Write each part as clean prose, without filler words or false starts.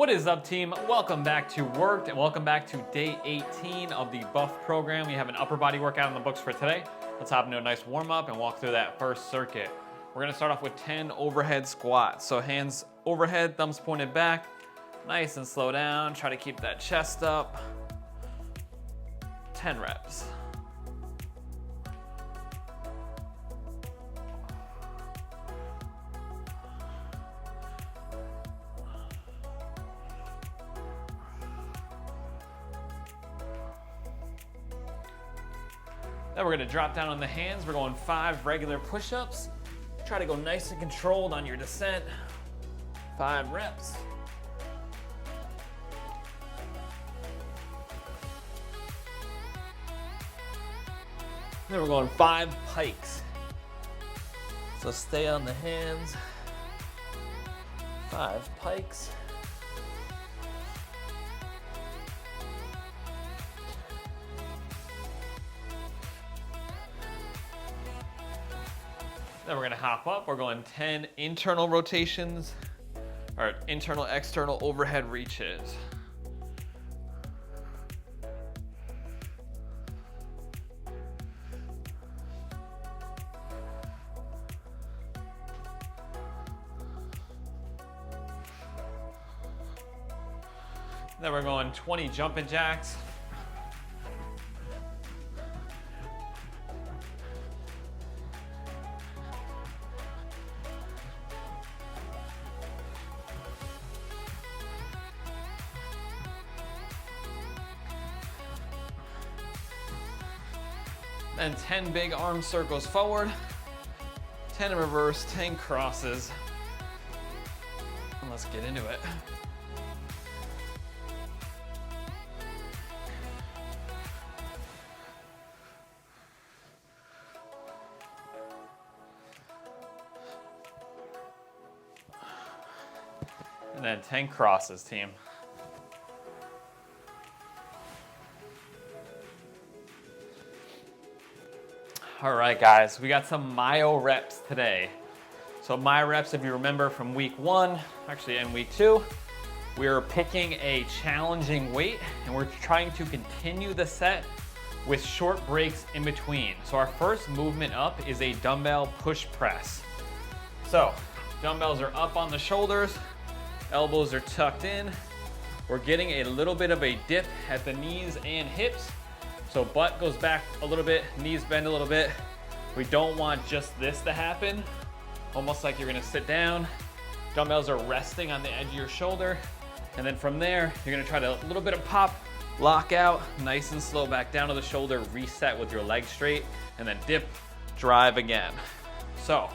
What is up, team? Welcome back to Werkd and welcome back to day 18 of the buff program. We have an upper body workout in the books for today. Let's hop into a nice warm up and walk through that first circuit. We're gonna start off with 10 overhead squats. So hands overhead, thumbs pointed back, nice and slow down. Try to keep that chest up. 10 reps. Then we're gonna drop down on the hands. We're going 5 regular push-ups. Try to go nice and controlled on your descent. 5 reps. Then we're going 5 pikes. So stay on the hands. 5 pikes. Then we're gonna hop up. We're going 10 internal rotations, or internal, external overhead reaches. Then we're going 20 jumping jacks. Then 10 big arm circles forward, 10 in reverse, 10 crosses. And let's get into it. And then 10 crosses, team. All right, guys, we got some MYO reps today. So MYO reps, if you remember from week 1, actually in week 2, we were picking a challenging weight and we're trying to continue the set with short breaks in between. So our first movement up is a dumbbell push press. So dumbbells are up on the shoulders, elbows are tucked in. We're getting a little bit of a dip at the knees and hips. So butt goes back a little bit, knees bend a little bit. We don't want just this to happen, almost like you're gonna sit down. Dumbbells are resting on the edge of your shoulder. And then from there, you're gonna try to a little bit of pop, lock out, nice and slow back down to the shoulder, reset with your legs straight, and then dip, drive again. So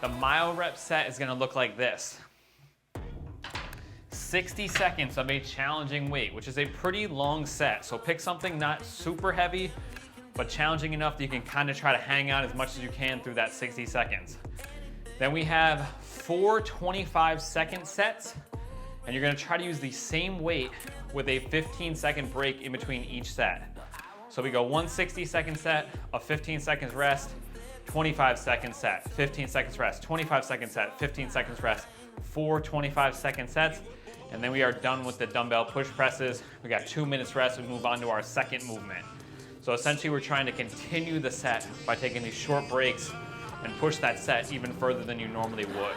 the MYO rep set is gonna look like this. 60 seconds of a challenging weight, which is a pretty long set. So pick something not super heavy, but challenging enough that you can kind of try to hang out as much as you can through that 60 seconds. Then we have 4 25-second sets, and you're gonna try to use the same weight with a 15-second break in between each set. So we go 1 60-second set, a 15 seconds rest, 25-second set, 15 seconds rest, 25-second set, 15 seconds rest, 4 25-second sets. And then we are done with the dumbbell push presses. We got 2 minutes rest. We move on to our second movement. So essentially we're trying to continue the set by taking these short breaks and push that set even further than you normally would.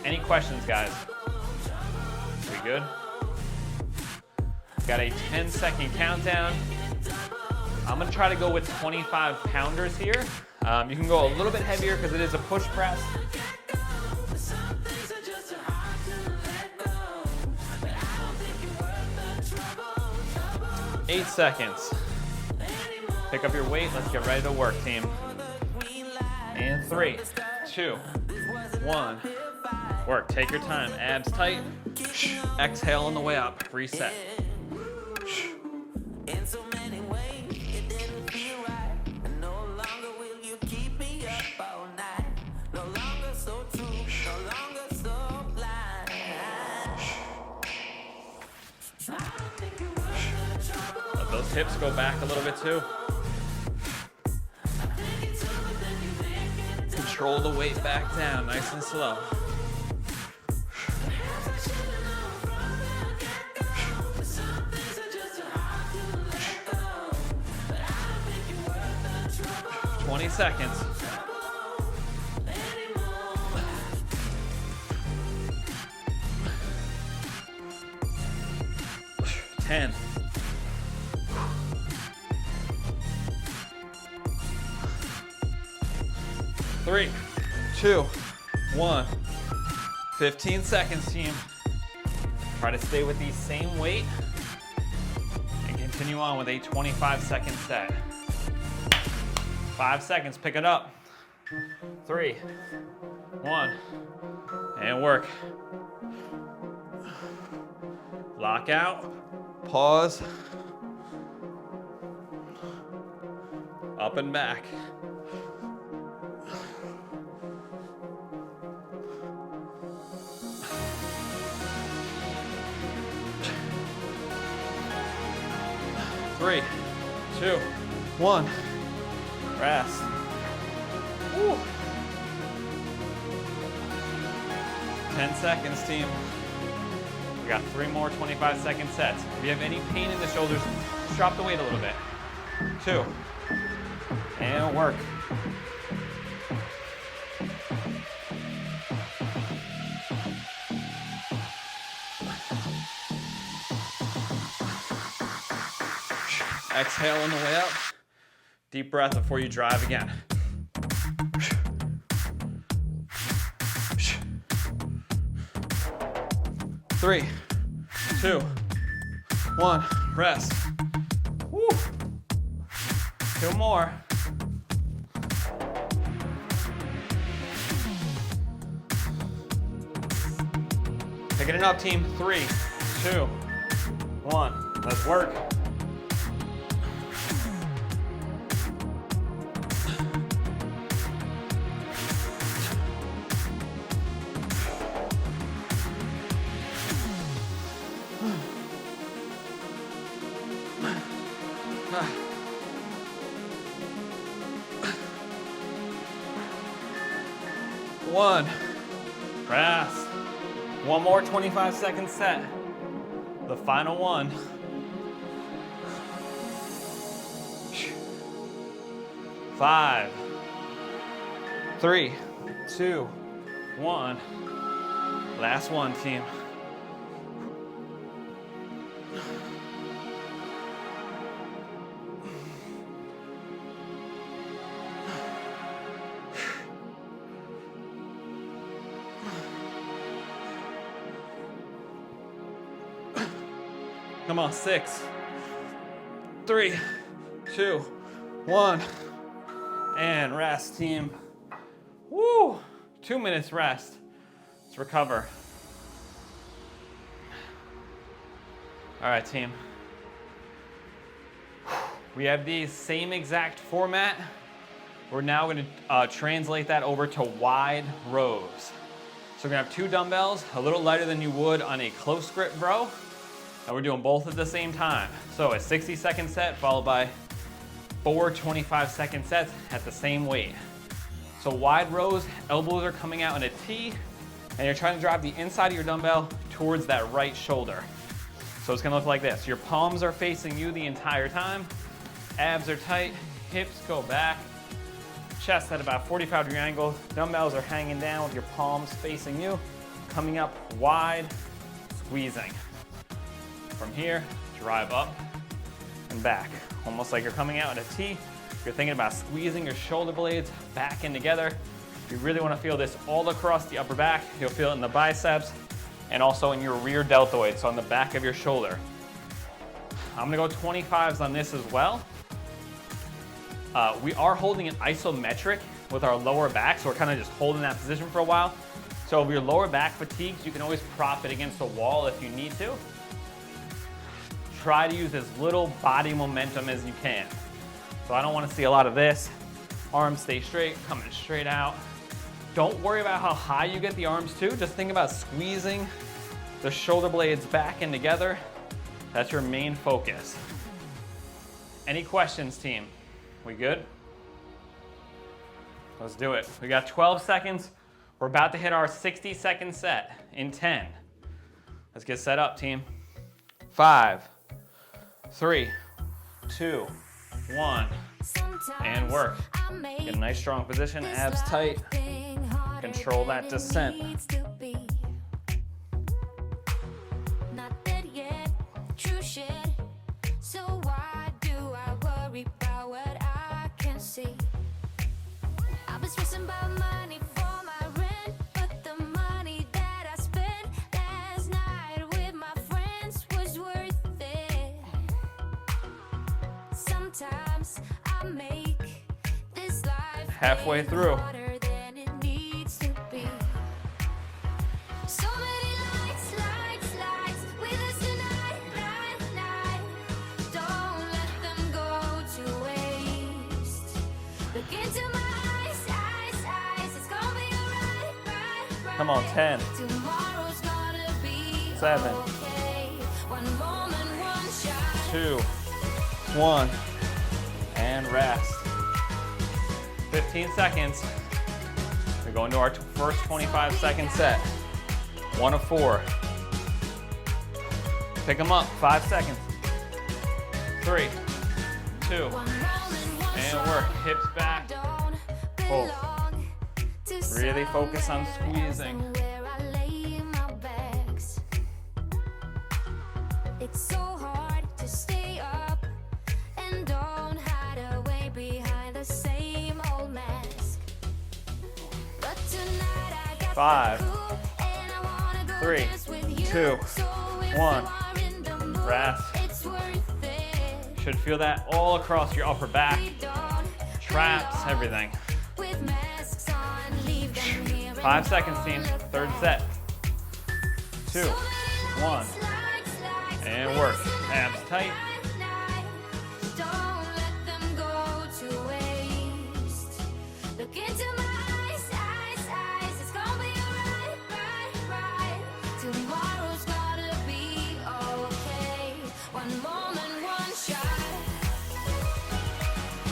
Any questions, guys? We good? Got a 10-second countdown. I'm gonna try to go with 25 pounders here. You can go a little bit heavier because it is a push press. 8 seconds. Pick up your weight. Let's get ready to work, team. And 3, 2, 1. Work. Take your time. Abs tight. Exhale on the way up. Reset. Let those hips go back a little bit too. Control the weight back down, nice and slow. 20 seconds. 10. 3, 2, 1. 15 seconds, team. Try to stay with the same weight and continue on with a 25-second set. 5 seconds, pick it up. 3, 1, and work. Lock out, pause, up and back. Three, 2, 1, rest. Woo. 10 seconds, team. We got 3 more 25-second sets. If you have any pain in the shoulders, just drop the weight a little bit. 2, and work. Exhale on the way up. Deep breath before you drive again. Three, 2, 1, rest. Woo. 2 more. Picking it up, team. 3, 2, 1. Let's work. One, rest. 1 more 25-second set. The final one. 5, 3, 2, 1. Last one, team. Come on, 6, 3, 2, 1, and rest, team. Woo! 2 minutes rest. Let's recover. All right, team. We have the same exact format. We're now going to translate that over to wide rows. So we're going to have 2 dumbbells, a little lighter than you would on a close grip row. And we're doing both at the same time. So a 60-second set followed by 4 25-second sets at the same weight. So wide rows, elbows are coming out in a T, and you're trying to drive the inside of your dumbbell towards that right shoulder. So it's gonna look like this. Your palms are facing you the entire time. Abs are tight, hips go back, chest at about 45-degree angle. Dumbbells are hanging down with your palms facing you, coming up wide, squeezing. From here, drive up and back. Almost like you're coming out in a T. You're thinking about squeezing your shoulder blades back in together. You really want to feel this all across the upper back. You'll feel it in the biceps and also in your rear deltoid, so on the back of your shoulder. I'm gonna go 25s on this as well. We are holding an isometric with our lower back, so we're kind of just holding that position for a while. So if your lower back fatigues, you can always prop it against the wall if you need to. Try to use as little body momentum as you can. So I don't want to see a lot of this. Arms stay straight, coming straight out. Don't worry about how high you get the arms too. Just think about squeezing the shoulder blades back in together. That's your main focus. Any questions, team? We good? Let's do it. We got 12 seconds. We're about to hit our 60-second set in 10. Let's get set up, team. 5, 3, 2, 1. and work. Get a nice strong position, abs tight. Control that descent. Halfway through. Come on, 10, 7, 2, 1, and rest. 15 seconds. We go into our first 25-second set. 1 of 4. Pick them up, 5 seconds. 3, 2, and work. Hips back, pull. Really focus on squeezing. It's so hard to stay up and don't hide away behind the same old mask. But tonight I got 5, 3, 2, 1. Rest. Should feel that all across your upper back, traps, everything. 5 seconds, team. Third set. 2, 1. And work. Abs tight.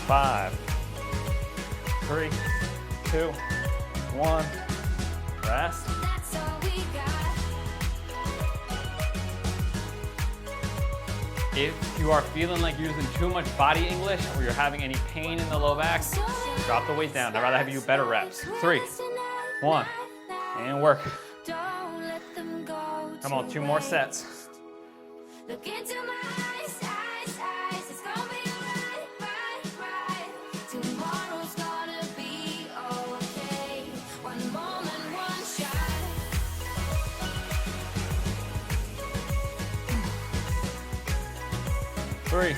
Five, 3, 2, 1. Rest. If you are feeling like you're using too much body English or you're having any pain in the low back, drop the weight down. I'd rather have you do better reps. 3, 1, and work. Come on, 2 more sets. Three,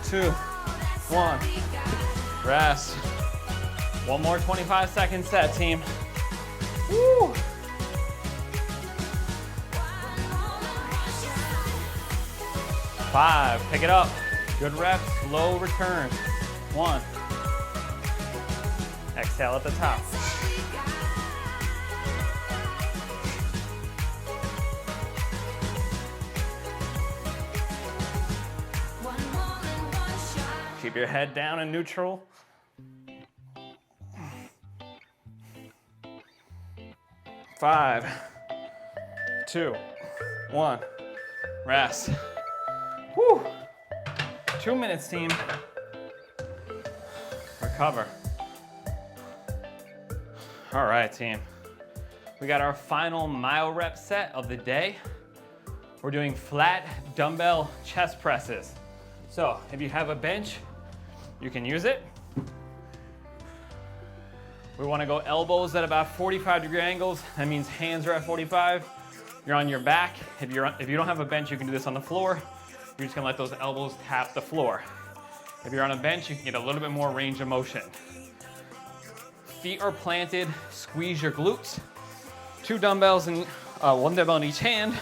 2, 1. Rest. One more 25-second set, team. Woo! 5, pick it up. Good reps, slow return. 1. Exhale at the top. Keep your head down in neutral. 5, 2, 1. Rest. Whew. 2 minutes, team. Recover. All right, team. We got our final MYO rep set of the day. We're doing flat dumbbell chest presses. So if you have a bench, you can use it. We want to go elbows at about 45-degree angles. That means hands are at 45. You're on your back. If you don't have a bench, you can do this on the floor. You're just gonna let those elbows tap the floor. If you're on a bench, you can get a little bit more range of motion. Feet are planted, squeeze your glutes. 2 dumbbells and 1 dumbbell in each hand.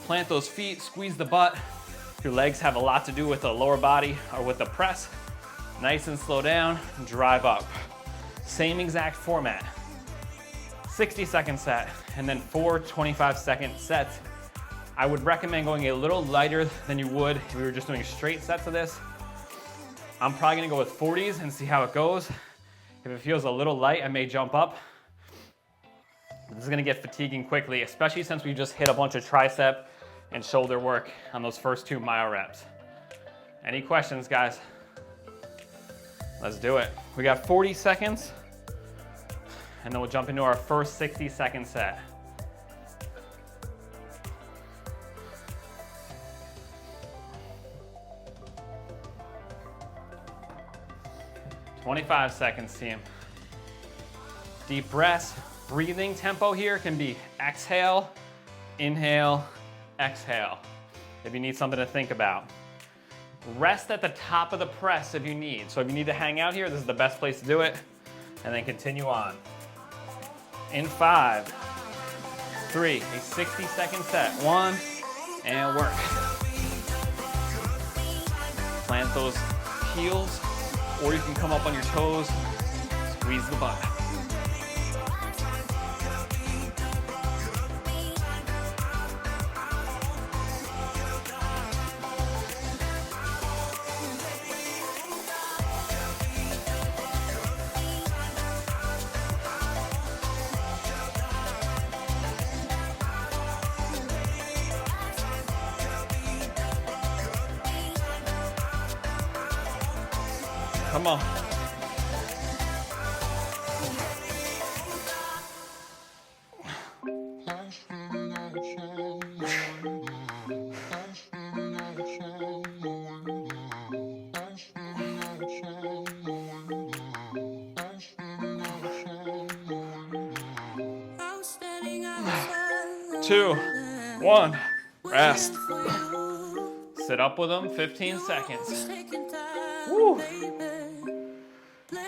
Plant those feet, squeeze the butt. Your legs have a lot to do with the lower body or with the press. Nice and slow down, drive up. Same exact format. 60-second set, and then 4 25-second sets. I would recommend going a little lighter than you would if we were just doing straight sets of this. I'm probably gonna go with 40s and see how it goes. If it feels a little light, I may jump up. This is gonna get fatiguing quickly, especially since we just hit a bunch of tricep and shoulder work on those first 2 MYO reps. Any questions, guys? Let's do it. We got 40 seconds, and then we'll jump into our first 60-second set. "25 seconds, team. Deep breaths. Breathing tempo here can be exhale, inhale, exhale, if you need something to think about. Rest at the top of the press if you need. So if you need to hang out here, this is the best place to do it. And then continue on. In 5, 3, a 60-second set. 1, and work. Plant those heels, or you can come up on your toes, squeeze the butt. Come on. Two, one, rest. Sit up with them, 15 seconds. Woo.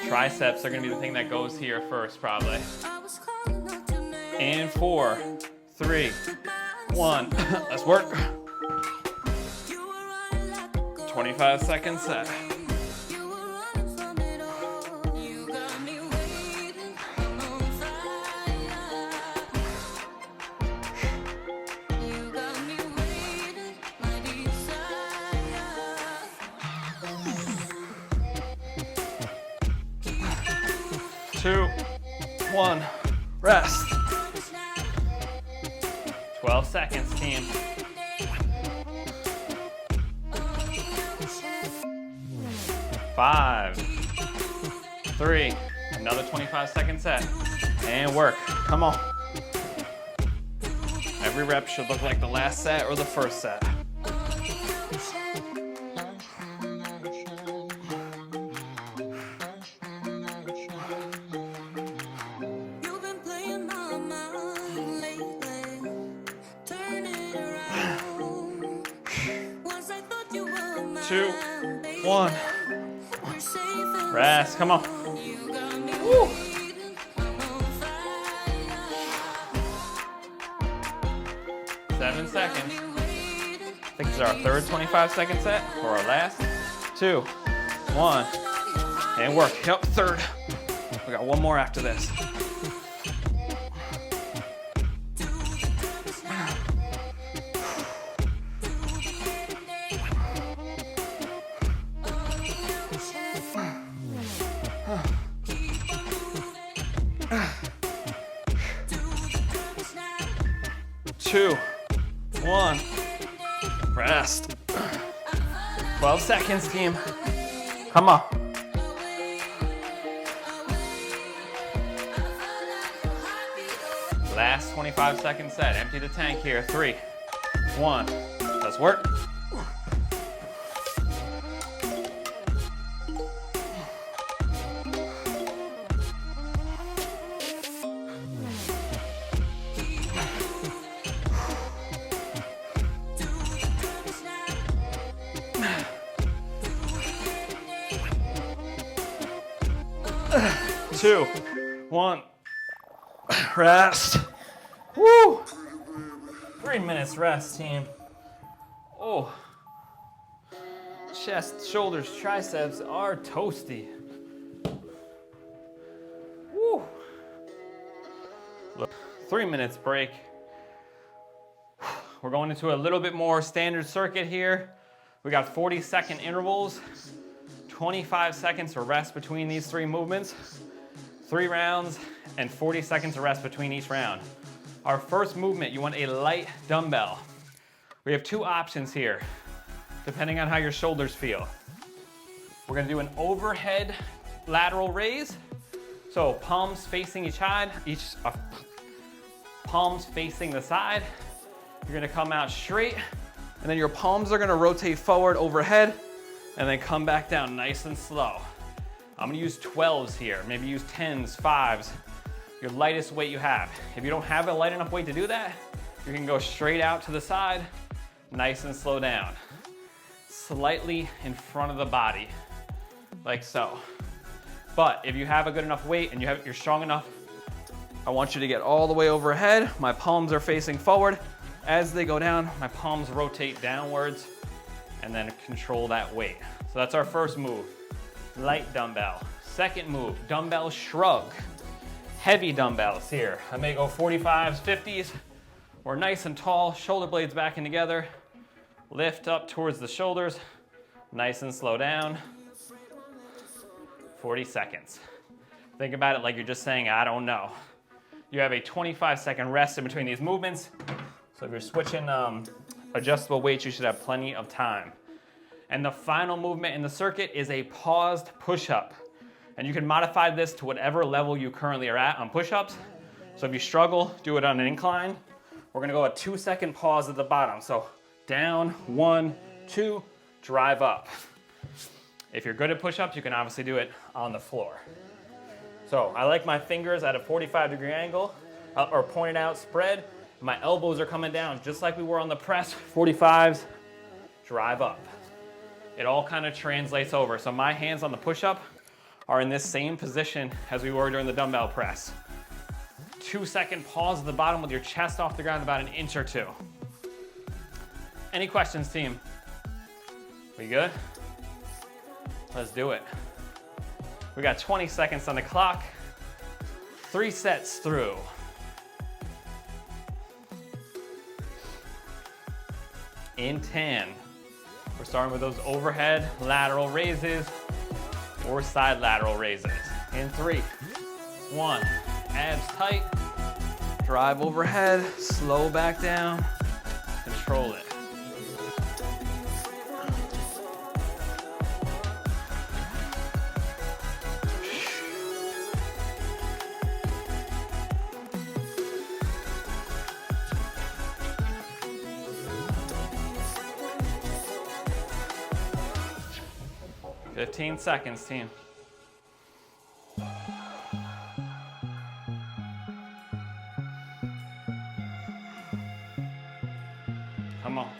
Triceps are gonna be the thing that goes here first, probably. And 4, 3, 1, let's work. 25-second set. Two, 1, rest. 12 seconds, team. 5, 3, another 25-second set. And work, come on. Every rep should look like the last set or the first set. Two, 1, rest, come on. Woo. Seven seconds. I think this is our third 25-second set, or our last. 2, 1, and work. Yep, third. We got one more after this. Two, 1, rest. 12 seconds, team. Come on. Last 25-second set. Empty the tank here. 3, 1, let's work. Two, 1, rest. Woo! 3 minutes rest, team. Oh, chest, shoulders, triceps are toasty. Woo! Look, 3 minutes break. We're going into a little bit more standard circuit here. We got 40-second intervals, 25 seconds to rest between these 3 movements. 3 rounds and 40 seconds of rest between each round. Our first movement, you want a light dumbbell. We have 2 options here, depending on how your shoulders feel. We're gonna do an overhead lateral raise. So palms facing each side, palms facing the side. You're gonna come out straight, and then your palms are gonna rotate forward overhead, and then come back down nice and slow. I'm gonna use 12s here, maybe use 10s, 5s, your lightest weight you have. If you don't have a light enough weight to do that, you can go straight out to the side, nice and slow down. Slightly in front of the body, like so. But if you have a good enough weight and you're strong enough, I want you to get all the way overhead. My palms are facing forward. As they go down, my palms rotate downwards, and then control that weight. So that's our first move, light dumbbell. Second move, dumbbell shrug. Heavy dumbbells here. I may go 45s, 50s. We're nice and tall, shoulder blades back and together. Lift up towards the shoulders, nice and slow down. 40 seconds. Think about it like you're just saying, I don't know. You have a 25-second rest in between these movements. So if you're switching adjustable weights, you should have plenty of time. And the final movement in the circuit is a paused push-up. And you can modify this to whatever level you currently are at on push-ups. So if you struggle, do it on an incline. We're gonna go a 2-second pause at the bottom. So down, 1, 2, drive up. If you're good at push-ups, you can obviously do it on the floor. So I like my fingers at a 45-degree angle, or pointed out, spread. My elbows are coming down, just like we were on the press. 45s, drive up. It all kind of translates over. So my hands on the push-up are in this same position as we were during the dumbbell press. 2-second pause at the bottom with your chest off the ground about an inch or 2. Any questions, team? We good? Let's do it. We got 20 seconds on the clock. 3 sets through. In 10. We're starting with those overhead lateral raises or side lateral raises. In 3, 1, abs tight, drive overhead, slow back down, control it. Fifteen seconds, team. Come on.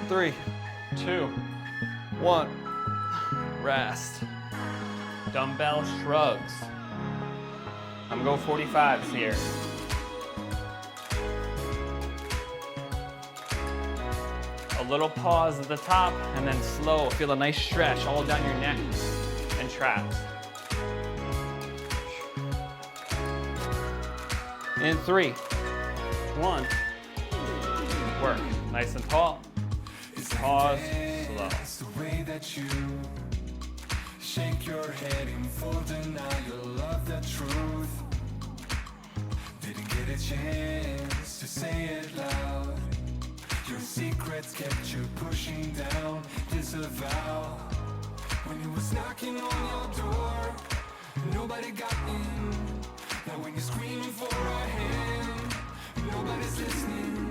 3, 2, 1. Rest. Dumbbell shrugs. I'm going 45s here. A little pause at the top and then slow. Feel a nice stretch all down your neck and traps. In 3, 1. Work. Nice and tall. Pause. Slow. It's the way that you shake your head in full denial of the truth. Didn't get a chance to say it loud. Your secrets kept you pushing down, disavow. When he was knocking on your door, nobody got in. Now when you're screaming for a hand, nobody's listening.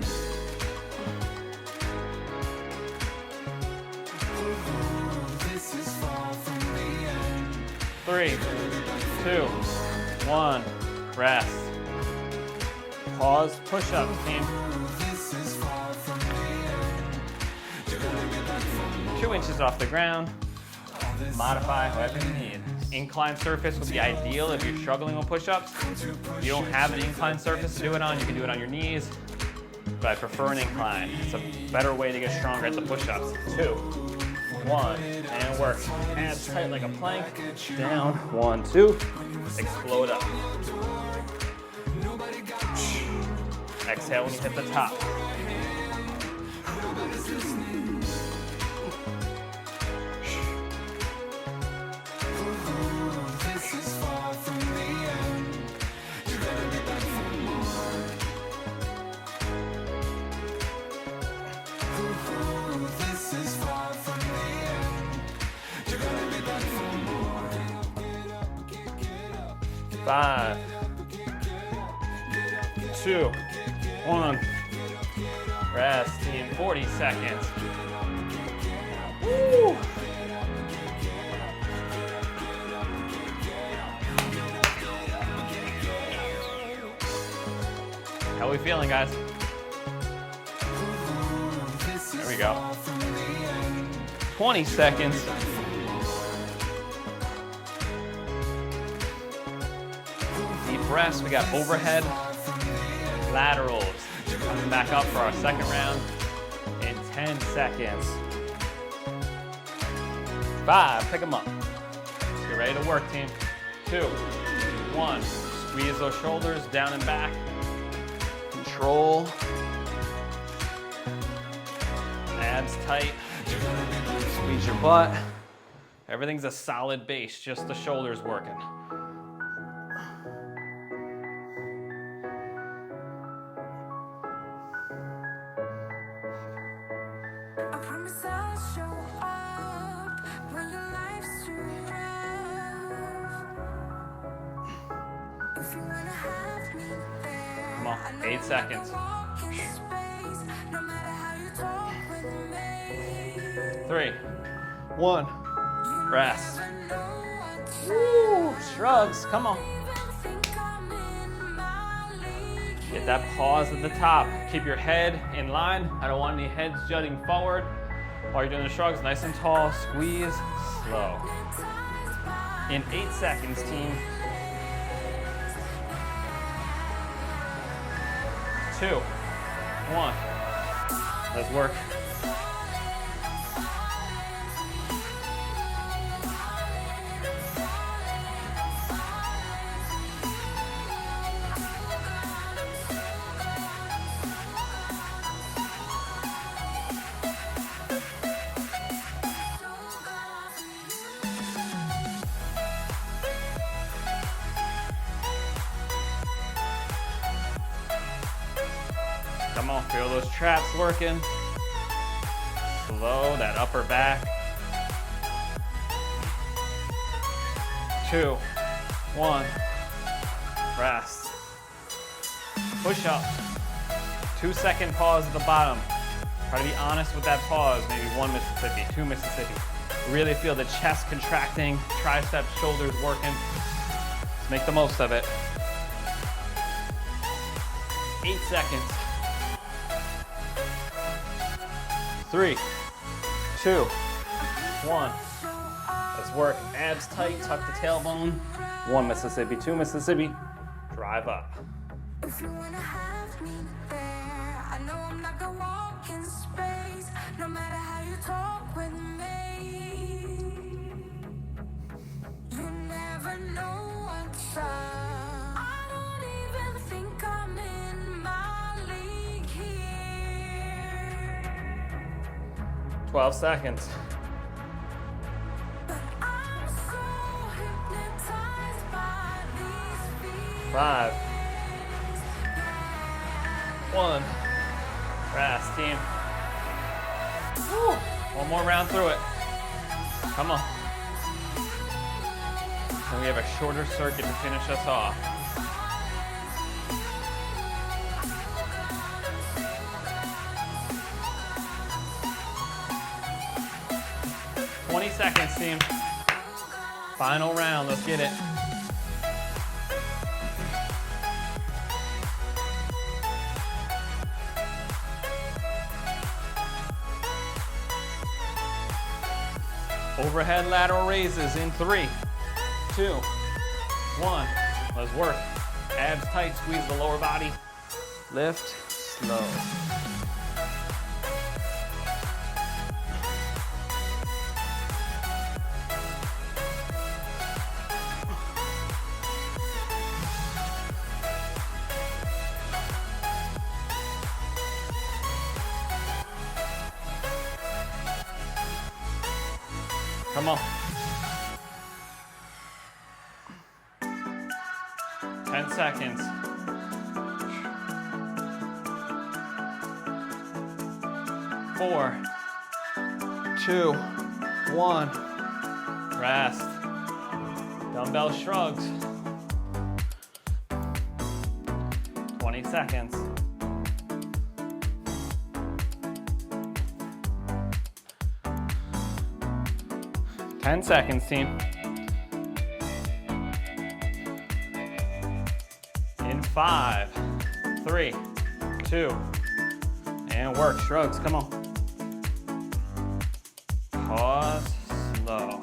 This is far from the end. 3, 2, 1. Rest. Pause. Push-up, team. 2 inches off the ground. Modify however you need. Incline surface would be ideal if you're struggling with push-ups. If you don't have an incline surface to do it on, you can do it on your knees. But I prefer an incline. It's a better way to get stronger at the push-ups. 2, 1, and work. Abs tight like a plank. Down. 1, 2. Explode up. Exhale when you hit the top. This is far from the end. You're gonna be back for more. 5, 2, 1. Rest, team. 40 seconds. Woo! How are we feeling, guys? There we go. 20 seconds. Deep breaths. We got overhead laterals. Coming back up for our second round in 10 seconds. 5, pick them up. Get ready to work, team. 2, 1. Squeeze those shoulders down and back. Control. Abs tight. Squeeze your butt. Everything's a solid base, just the shoulders working. Come on, 8 seconds. 3, 1, rest. Woo, shrugs, come on. Get that pause at the top. Keep your head in line. I don't want any heads jutting forward. While you're doing the shrugs, nice and tall, squeeze, slow. In 8 seconds, team. 2, 1, let's work. Come on, feel those traps working. Slow that upper back. 2, 1, rest. Push up. 2-second pause at the bottom. Try to be honest with that pause. Maybe 1 Mississippi, 2 Mississippi. Really feel the chest contracting, triceps, shoulders working. Let's make the most of it. 8 seconds. 3, 2, 1. Let's work. Abs tight, tuck the tailbone. 1 Mississippi, 2 Mississippi. Drive up. If you wanna have me there, I know I'm not gonna walk in space, no matter how you talk with me. You never know what's up. I don't even think I'm in my league here. 12 seconds. But I'm so hypnotized by these feelings. 5, 1. Rest, team. Woo. One more round through it. Come on. And we have a shorter circuit to finish us off. "20 seconds, team. Final round, let's get it. Overhead lateral raises in 3, 2, 1. Let's work. Abs tight, squeeze the lower body. Lift, slow. Come on. 10 seconds. 4, 2, 1. Rest. Dumbbell shrugs. seconds. 10 seconds, team. In 5, 3, 2, and work. Shrugs, come on. Pause, slow.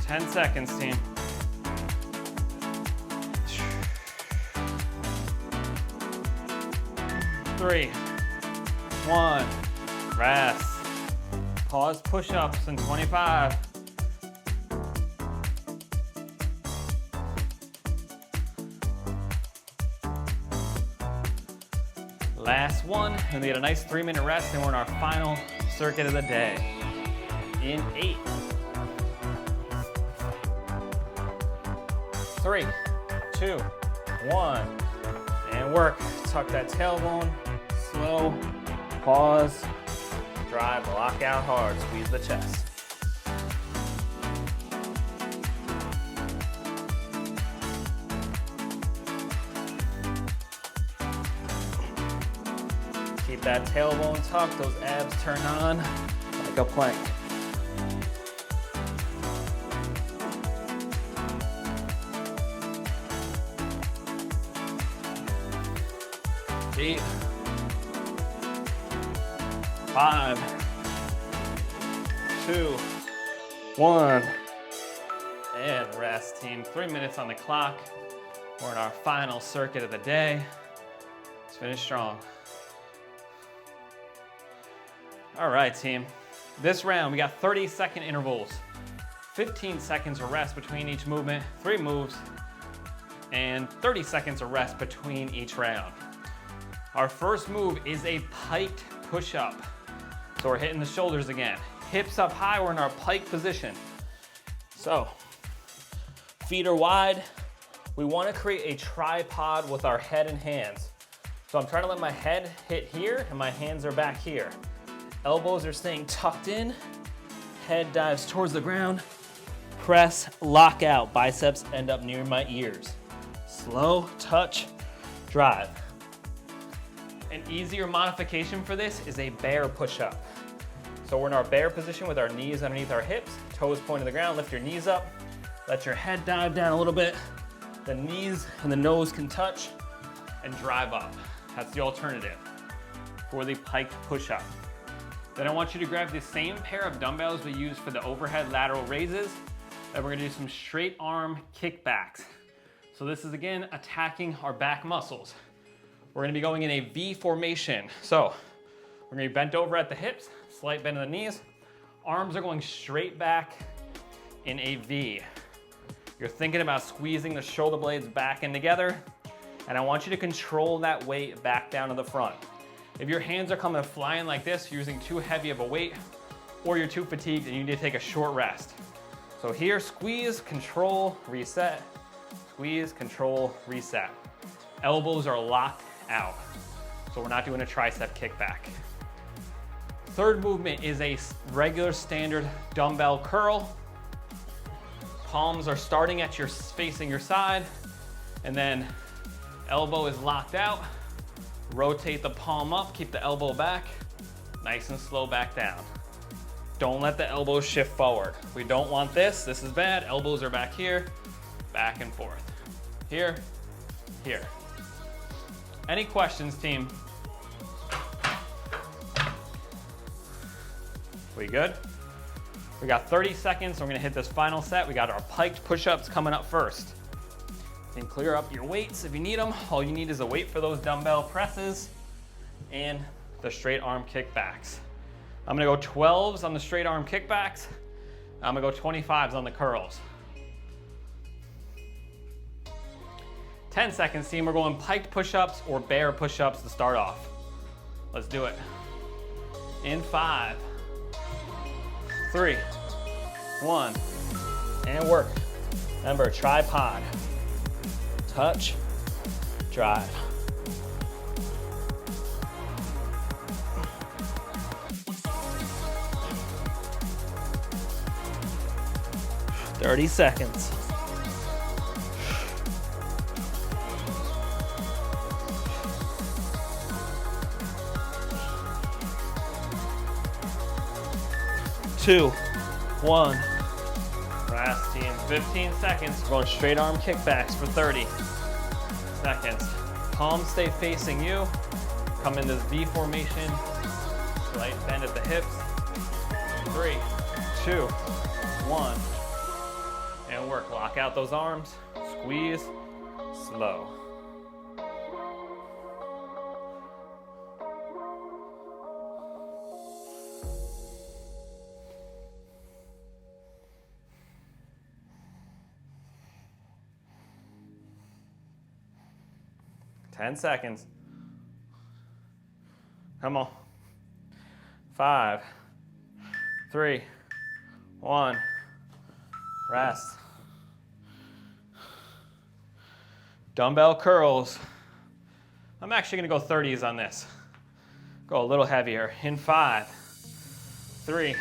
Ten seconds, team. 3, 1, rest. Pause push-ups in 25. Last one, and we get a nice 3-minute rest, and we're in our final circuit of the day. In 8, 3, 2, 1, and work. Tuck that tailbone, slow, pause, drive, lock out hard, squeeze the chest. Keep that tailbone tucked, those abs turn on like a plank. Eight, 5, 2, 1, and rest, team. 3 minutes on the clock. We're in our final circuit of the day. Let's finish strong. All right, team. This round, we got 30-second intervals, 15 seconds of rest between each movement, 3 moves, and 30 seconds of rest between each round. Our first move is a piked push-up. So we're hitting the shoulders again. Hips up high, we're in our pike position. So, feet are wide. We want to create a tripod with our head and hands. So I'm trying to let my head hit here and my hands are back here. Elbows are staying tucked in. Head dives towards the ground. Press, lock out. Biceps end up near my ears. Slow, touch, drive. An easier modification for this is a bear push-up. So we're in our bear position with our knees underneath our hips, toes point to the ground, lift your knees up, let your head dive down a little bit, the knees and the nose can touch, and drive up. That's the alternative for the piked push-up. Then I want you to grab the same pair of dumbbells we use for the overhead lateral raises, and we're gonna do some straight arm kickbacks. So this is again attacking our back muscles. We're gonna be going in a V formation. So we're gonna be bent over at the hips, slight bend in the knees. Arms are going straight back in a V. You're thinking about squeezing the shoulder blades back in together, and I want you to control that weight back down to the front. If your hands are coming flying like this, you're using too heavy of a weight, or you're too fatigued and you need to take a short rest. So here, squeeze, control, reset. Squeeze, control, reset. Elbows are locked out. So we're not doing a tricep kickback. Third movement is a regular standard dumbbell curl. Palms are starting at facing your side, and then elbow is locked out. Rotate the palm up, keep the elbow back, nice and slow back down. Don't let the elbows shift forward. We don't want this. This is bad. Elbows are back here, back and forth. Here, here. Any questions, team? We good? We got 30 seconds, so we're gonna hit this final set. We got our piked push-ups coming up first. You can clear up your weights if you need them. All you need is a weight for those dumbbell presses and the straight arm kickbacks. I'm gonna go 12s on the straight arm kickbacks. I'm gonna go 25s on the curls. 10 seconds, team. We're going piked push-ups or bear push-ups to start off. Let's do it. In 5, 3, 1, and work. Remember, tripod, touch, drive. "30 seconds. Two, 1. Last team, 15 seconds. We're going straight arm kickbacks for 30 seconds. Palms stay facing you. Come in this V formation. Slight bend at the hips. 3, 2, 1. And work. Lock out those arms. Squeeze. Slow. Ten seconds. Come on. 5, 3, 1. Rest. Dumbbell curls. I'm actually gonna go 30s on this. Go a little heavier. In 5, 3,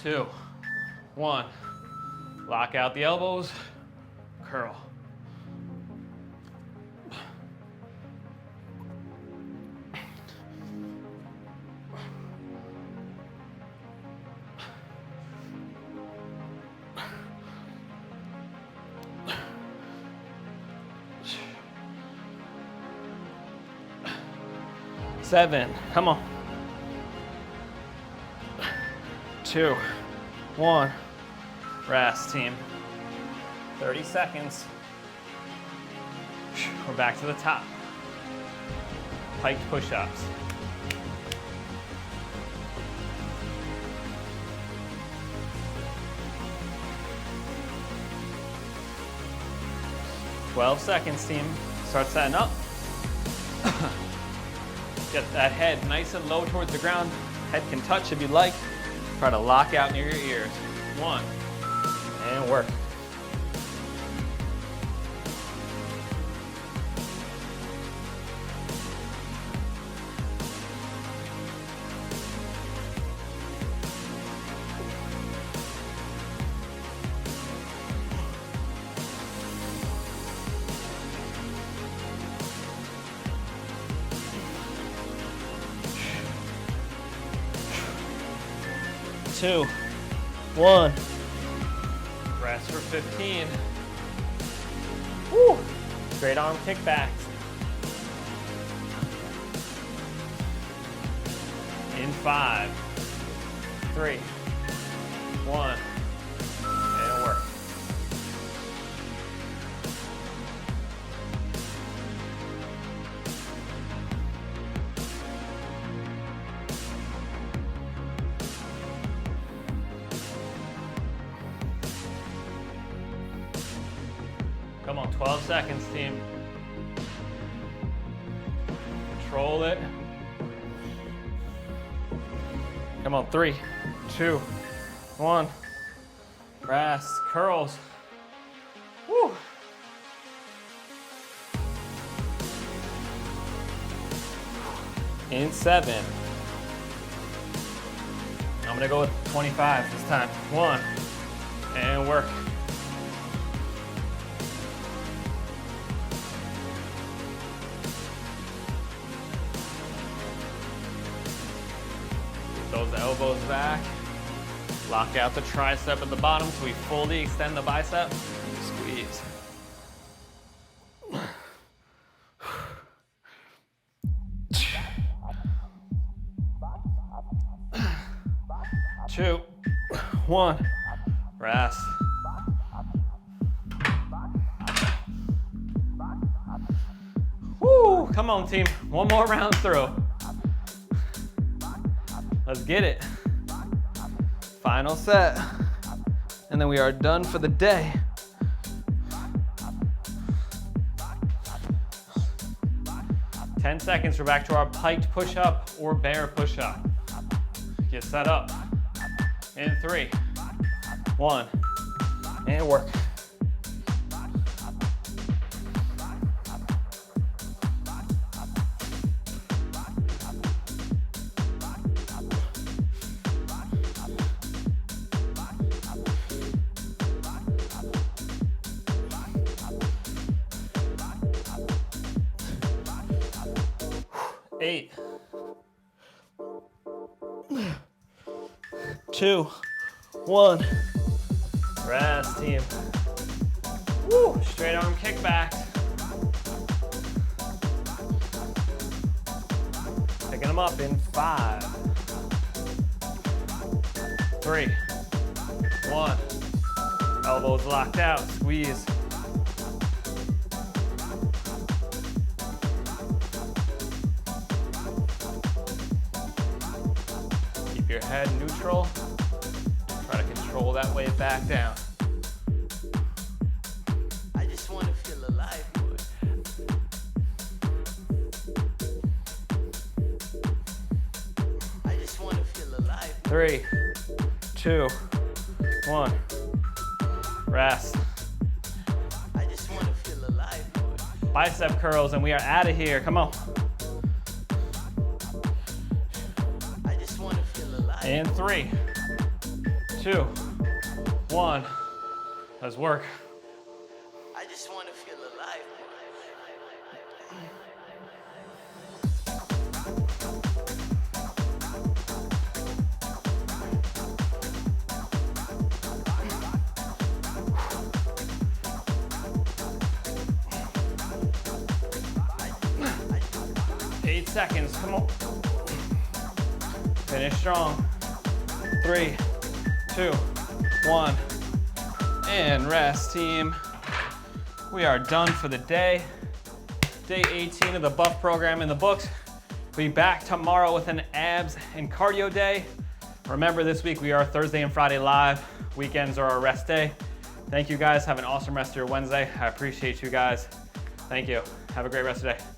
2, 1. Lock out the elbows. Curl. Seven, come on. 2, 1. Rest, team. 30 seconds. We're back to the top. Piked push-ups. "12 seconds, team. Start setting up. Get that head nice and low towards the ground. Head can touch if you like. Try to lock out near your ears. 1, and work. Two, 1. Rest for 15. Woo! Straight arm kickbacks. In 5, 3, 1, and work. Come on, 12 seconds, team. Control it. Come on, 3, 2, 1. Rest, curls. Woo. In 7. I'm gonna go with 25 this time. 1, and work. Those elbows back. Lock out the tricep at the bottom so we fully extend the bicep. Squeeze. Two, 1, rest. Woo, come on team, one more round through. Let's get it. Final set. And then we are done for the day. Ten seconds, we're back to our piked push-up or bear push-up. Get set up. In 3, 1, and work. Eight, 2, 1. Rest, team. Woo, straight arm kickbacks. Picking them up in 5, 3, 1. Elbows locked out, squeeze. Keep your head neutral. Try to control that weight back down. I just want to feel alive, boy. I just want to feel alive. 3, 2, 1. Rest. I just want to feel alive, boy. Bicep curls, and we are out of here. Come on. I just want to feel alive. In 3, 2, 1. Let's work. I just want to feel alive, boy. 8 seconds, come on. Finish strong. 3, 2, 1. And rest, team. We are done for the day. Day 18 of the buff program in the books. We'll be back tomorrow with an abs and cardio day. Remember, this week we are Thursday and Friday live. Weekends are our rest day. Thank you guys. Have an awesome rest of your Wednesday. I appreciate you guys. Thank you. Have a great rest of the day.